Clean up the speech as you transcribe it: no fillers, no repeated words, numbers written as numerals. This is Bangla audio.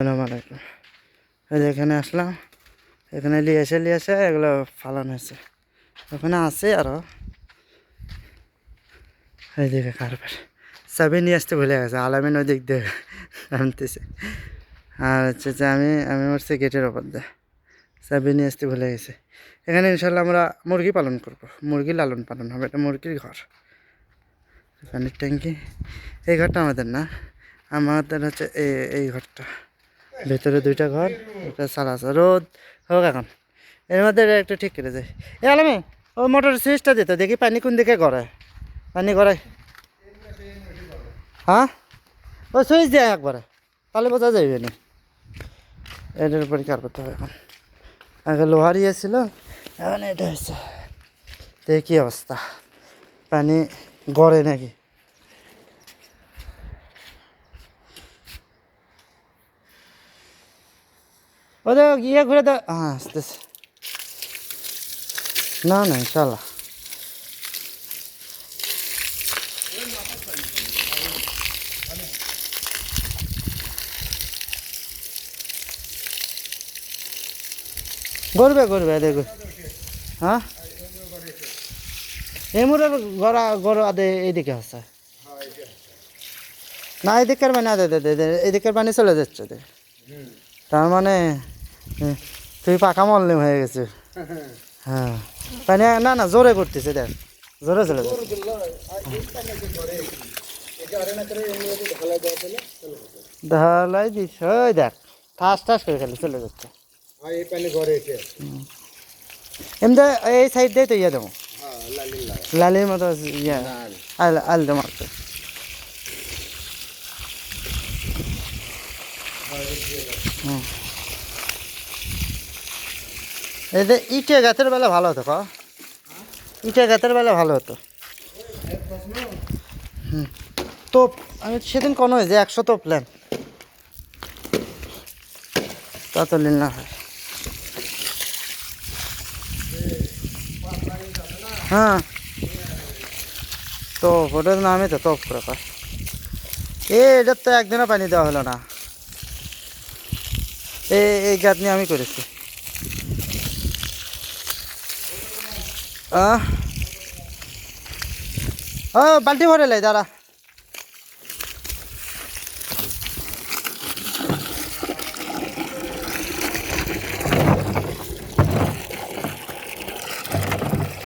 আসসালামু আলাইকুম। এই যে এখানে আসলাম, এখানে নিয়ে এসে এগুলো ফালানো হয়েছে। ওখানে আছে আরও, এইদিকে কারবার চাবি নিয়ে আসতে ভুলে গেছে। আলামিন ওই দিক দিয়ে আনতেছে, আর হচ্ছে যে আমি উঠছি গেটের ওপর দিয়ে, চাবি নিয়ে আসতে ভুলে গেছে। এখানে ইনশাল্লাহ আমরা মুরগি পালন করব, মুরগি লালন পালন হবে। এটা মুরগির ঘর, পানির ট্যাঙ্কি। এই ঘরটা আমাদের না, আমাদের হচ্ছে এই ঘরটা। ভেতরে দুইটা ঘর, একটা চালা আছে। রোদ হোক এখন, এর মধ্যে একটু ঠিক করে যায়। এ আলামে ও মোটরের সুইচটা দিত, দেখি পানি কোন দিকে গড়ায়, পানি গড়ায়। হ্যাঁ, ও সুইচ দেয় একবারে, তাহলে বোঝা যাইবে না। এটার পরিষ্কার করতে হবে এখন। আগে লোহার ইয়ে ছিল, এখন এটা হয়েছে। দেখি কী অবস্থা, পানি গড়ে নাকি। ওদের ইয়ে ঘুরে দাও। হ্যাঁ আসতেছে, না না ইনশাল্লাহ। গড়বে দেখো। হ্যাঁ, এমুরের গড়া গড় আদে এইদিকে আছে না, এদিকের পানি আদে এদিকের পানি চলে যাচ্ছে। তার মানে তুই পাকা মলনি হয়ে গেছে। হ্যাঁ, পানি না না জোরে করতেছে, দেখ জোরে চলে যাচ্ছে। ঢালাই দিস, ওই দেখ ঠাস ঠাস করে খালি চলে যাচ্ছে। এমনি এই সাইড দিয়ে তো ইয়ে দেবো, লালির মতো ইয়ে আল দেবো। এই যে ইটে গাছের বেলা ভালো হতো, ইটে গাছের বেলা ভালো হতো। তোপ আমি সেদিন কোনো হয়েছে 100 তোপ প্ল্যান, তত লিন না হয়। হ্যাঁ, তোপ ওটার নামে তো তোপ করে কয়। এটার তো একদিনও পানি দেওয়া হলো না। এই গাছ নিয়ে আমি করেছি। ও বালতি ভরে লাই দাঁড়া।